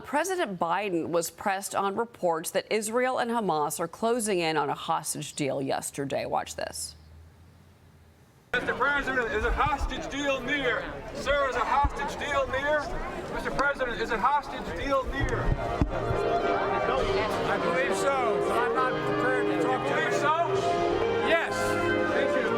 President Biden was pressed on reports that Israel and Hamas are closing in on a hostage deal yesterday. Watch this. Mr. President, is a hostage deal near? Sir, is a hostage deal near? Mr. President, is a hostage deal near? I believe so, but I'm not prepared to talk to you. Believe so? Yes. Thank you.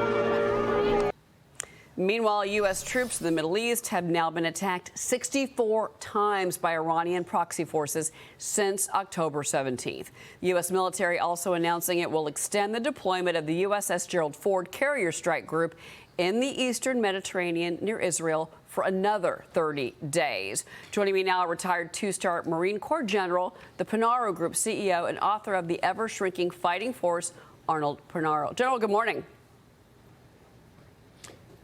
Meanwhile, U.S. troops in the Middle East have now been attacked 64 times by Iranian proxy forces since October 17th. The U.S. military also announcing it will extend the deployment of the USS Gerald Ford carrier strike group in the eastern Mediterranean near Israel for another 30 days. Joining me now, a retired two-star Marine Corps general, the Punaro Group CEO, and author of The Ever-Shrinking Fighting Force, Arnold Punaro. General, good morning.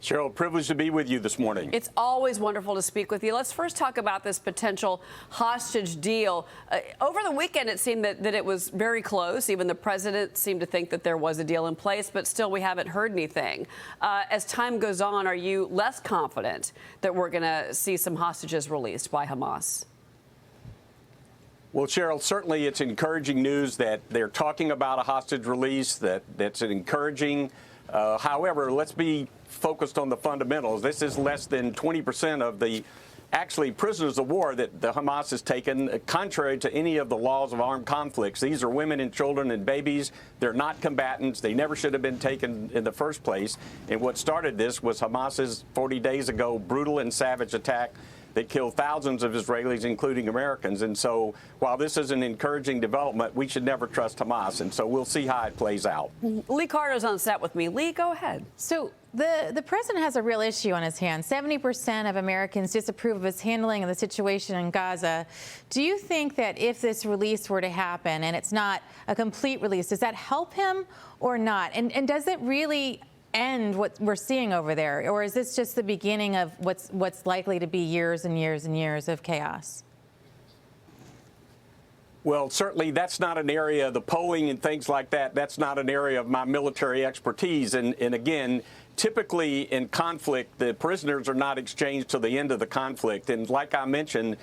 Cheryl, privileged to be with you this morning. It's always wonderful to speak with you. Let's first talk about this potential hostage deal. Over the weekend, it seemed that it was very close. Even the president seemed to think that there was a deal in place, but still we haven't heard anything. As time goes on, are you less confident that we're going to see some hostages released by Hamas? Well, Cheryl, certainly it's encouraging news that they're talking about a hostage release, that's encouraging. However, let's be focused on the fundamentals. This is less than 20% of the actually prisoners of war that the Hamas has taken, contrary to any of the laws of armed conflicts. These are women and children and babies. They're not combatants. They never should have been taken in the first place. And what started this was Hamas's 40 days ago brutal and savage attack that killed thousands of Israelis, including Americans. And so while this is an encouraging development, we should never trust Hamas. And so we'll see how it plays out. Lee Carter's on set with me. Lee, go ahead. So the president has a real issue on his hands. 70% of Americans disapprove of his handling of the situation in Gaza. Do you think that if this release were to happen and it's not a complete release, does that help him or not? And does it really end what we're seeing over there, or is this just the beginning of what's likely to be years and years and years of chaos? Well, certainly that's not an area, the polling and things like that, that's not an area of my military expertise. And again, typically in conflict, the prisoners are not exchanged till the end of the conflict. And like I mentioned,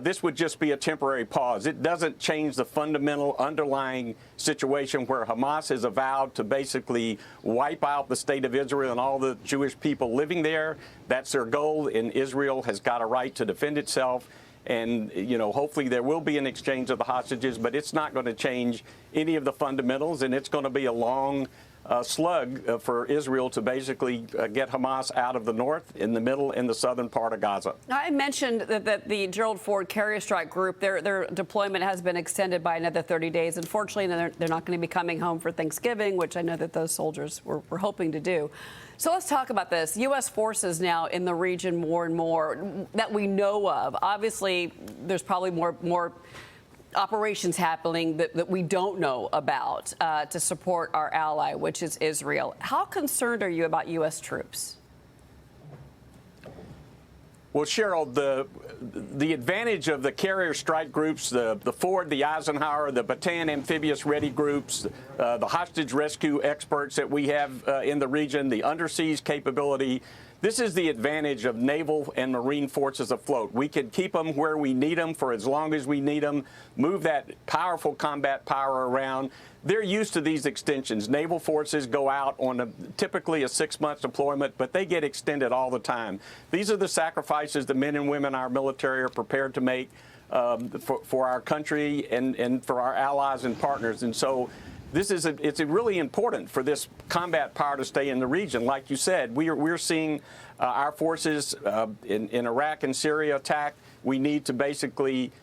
this would just be a temporary pause. It doesn't change the fundamental underlying situation where Hamas has vowed to basically wipe out the state of Israel and all the Jewish people living there. That's their goal, and Israel has got a right to defend itself. And, you know, hopefully there will be an exchange of the hostages, but it's not going to change any of the fundamentals, and it's going to be a long slug for Israel to basically get Hamas out of the north, in the middle, and the southern part of Gaza. I mentioned that the Gerald Ford carrier strike group, their deployment has been extended by another 30 days. Unfortunately, they're not going to be coming home for Thanksgiving, which I know that those soldiers were hoping to do. So let's talk about this. U.S. forces now in the region more and more that we know of. Obviously, there's probably more operations happening that we don't know about to support our ally, which is Israel. How concerned are you about U.S. troops? Well, Cheryl, the advantage of the carrier strike groups, the Ford, the Eisenhower, the Bataan amphibious ready groups, the hostage rescue experts that we have in the region, the underseas capability, this is the advantage of naval and marine forces afloat. We can keep them where we need them for as long as we need them, move that powerful combat power around. They're used to these extensions. Naval forces go out on typically a 6-month deployment, but they get extended all the time. These are the sacrifices the men and women our military are prepared to make for our country and for our allies and partners. And so it's really important for this combat power to stay in the region. Like you said, we're seeing our forces in Iraq and Syria attack. We need to basically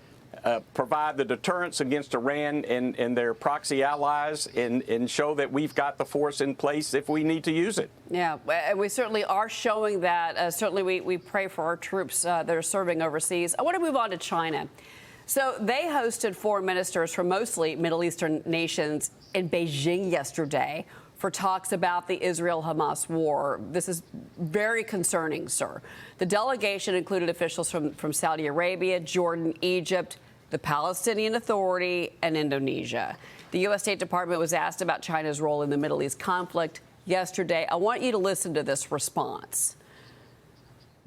provide the deterrence against Iran and their proxy allies and show that we've got the force in place if we need to use it. Yeah, we certainly are showing that. Certainly we pray for our troops that are serving overseas. I want to move on to China. So they hosted foreign ministers from mostly Middle Eastern nations in Beijing yesterday for talks about the Israel-Hamas war. This is very concerning, sir. The delegation included officials from Saudi Arabia, Jordan, Egypt, the Palestinian Authority, and Indonesia. The U.S. State Department was asked about China's role in the Middle East conflict yesterday. I want you to listen to this response.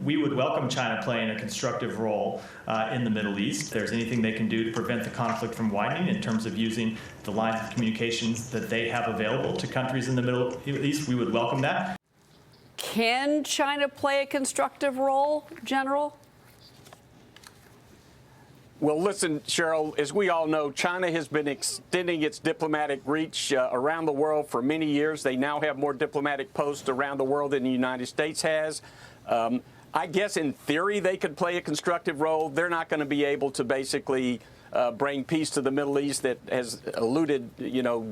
We would welcome China playing a constructive role in the Middle East. If there's anything they can do to prevent the conflict from widening in terms of using the lines of communications that they have available to countries in the Middle East, we would welcome that. Can China play a constructive role, General? Well, listen, Cheryl, as we all know, China has been extending its diplomatic reach around the world for many years. They now have more diplomatic posts around the world than the United States has. I guess in theory they could play a constructive role. They're not going to be able to basically bring peace to the Middle East that has eluded,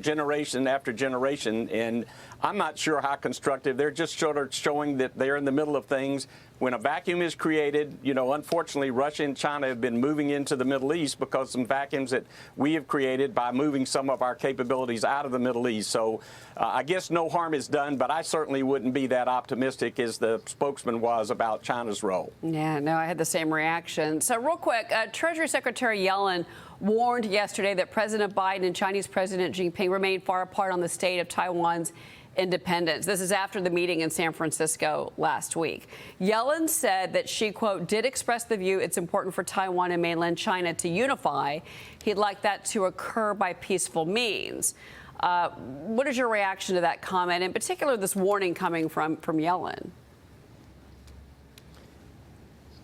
generation after generation. And I'm not sure how constructive. They're just sort of showing that they're in the middle of things. When a vacuum is created, unfortunately, Russia and China have been moving into the Middle East because some vacuums that we have created by moving some of our capabilities out of the Middle East. So I guess no harm is done, but I certainly wouldn't be that optimistic as the spokesman was about China's role. Yeah, no, I had the same reaction. So real quick, Treasury Secretary Yellen warned yesterday that President Biden and Chinese President Xi Jinping remain far apart on the state of Taiwan's independence. This is after the meeting in San Francisco last week. Yellen said that she, quote, did express the view it's important for Taiwan and mainland China to unify. He'd like that to occur by peaceful means. What is your reaction to that comment, in particular this warning coming from Yellen?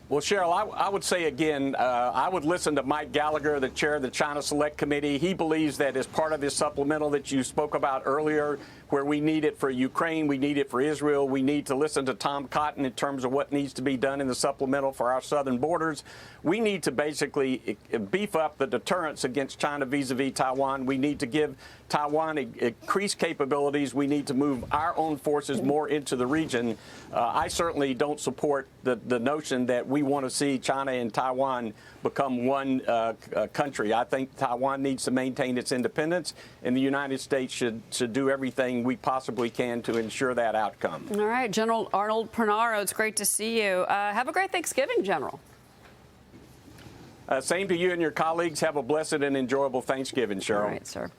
Well, Cheryl, I would say again, I would listen to Mike Gallagher, the chair of the China Select Committee. He believes that as part of this supplemental that you spoke about earlier, where we need it for Ukraine, we need it for Israel, we need to listen to Tom Cotton in terms of what needs to be done in the supplemental for our southern borders. We need to basically beef up the deterrence against China vis-a-vis Taiwan. We need to give Taiwan increased capabilities. We need to move our own forces more into the region. I certainly don't support the notion that we want to see China and Taiwan become one country. I think Taiwan needs to maintain its independence, and the United States should do everything we possibly can to ensure that outcome. All right, General Arnold Punaro, it's great to see you. Have a great Thanksgiving, General. Same to you and your colleagues. Have a blessed and enjoyable Thanksgiving, Cheryl. All right, sir.